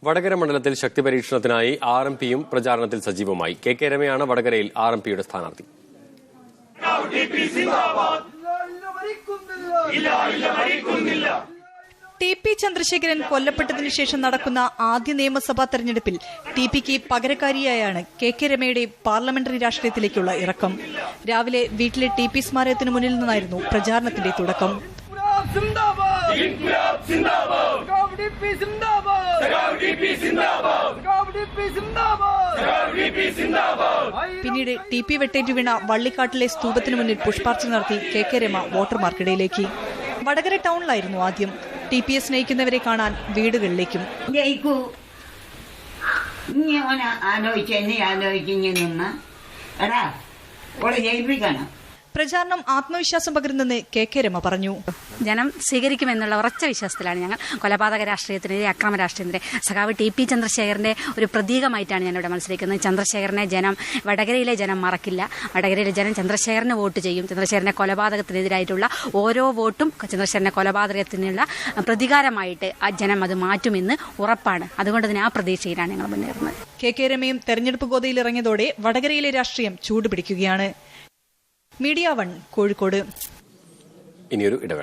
വടകര മണ്ഡലത്തിൽ ശക്തി പരീക്ഷണത്തിനായി RMPയും പ്രചാരണത്തിൽ സജീവമായി. കെ രമയാണ് വടകരയിൽ RMPയുടെ സ്ഥാനാർത്ഥി. TP ചന്ദ്രശേഖരൻ കൊല്ലപ്പെട്ടതിനു ശേഷം നടക്കുന്ന ആദ്യ നിയമസഭാ തെരഞ്ഞെടുപ്പിൽ TPക്ക് പകരക്കാരിയായാണ് കെ രമയുടെ പാർലമെന്ററി രാഷ്ട്രീയത്തിലേക്കുള്ള ഇറക്കം. രാവിലെ വീട്ടിലെ TP സ്മാരകത്തിന് മുന്നിൽ നിന്നായിരുന്നു പ്രചാരണത്തിന്റെ തുടക്കം. പിന്നീട് TP വെട്ടേറ്റു വീണ വള്ളിക്കാട്ടിലെ സ്തൂപത്തിന് മുന്നിൽ പുഷ്പാർച്ചന നടത്തി കെ രമ വോട്ടർമാർക്കിടയിലേക്ക്. വടകര ടൗണിലായിരുന്നു ആദ്യം. TPയെ സ്നേഹിക്കുന്നവരെ കാണാൻ വീടുകളിലേക്കും. പ്രചാരണം ആത്മവിശ്വാസം പകരുന്നെന്ന് കെ രമ പറഞ്ഞു. ജനം സ്വീകരിക്കുമെന്നുള്ള ഉറച്ച വിശ്വാസത്തിലാണ് ഞങ്ങൾ. കൊലപാതക രാഷ്ട്രീയത്തിനെതിരെ, അക്രമ രാഷ്ട്രീയത്തിനെതിരെ സഖാവ് TP ചന്ദ്രശേഖരന്റെ ഒരു പ്രതീകമായിട്ടാണ് ഞാനിവിടെ മത്സരിക്കുന്നത്. ചന്ദ്രശേഖരനെ വടകരയിലെ ജനം മറക്കില്ല. വടകരയിലെ ജനം ചന്ദ്രശേഖരന് വോട്ട് ചെയ്യും. ചന്ദ്രശേഖരന്റെ കൊലപാതകത്തിനെതിരായിട്ടുള്ള ഓരോ വോട്ടും ചന്ദ്രശേഖരന്റെ കൊലപാതകത്തിനുള്ള പ്രതികാരമായിട്ട് ആ ജനം അത് മാറ്റുമെന്ന് ഉറപ്പാണ്. അതുകൊണ്ട് തന്നെ ആ പ്രതീക്ഷയിലാണ് ഞങ്ങൾ മുന്നേറുന്നത്. കെ രമയും തെരഞ്ഞെടുപ്പ് ഗോതയിൽ ഇറങ്ങിയതോടെ വടകരയിലെ രാഷ്ട്രീയം ചൂടുപിടിക്കുകയാണ്. മീഡിയ 1 കോഴിക്കോട്. ഇനിയൊരു ഇടവേള.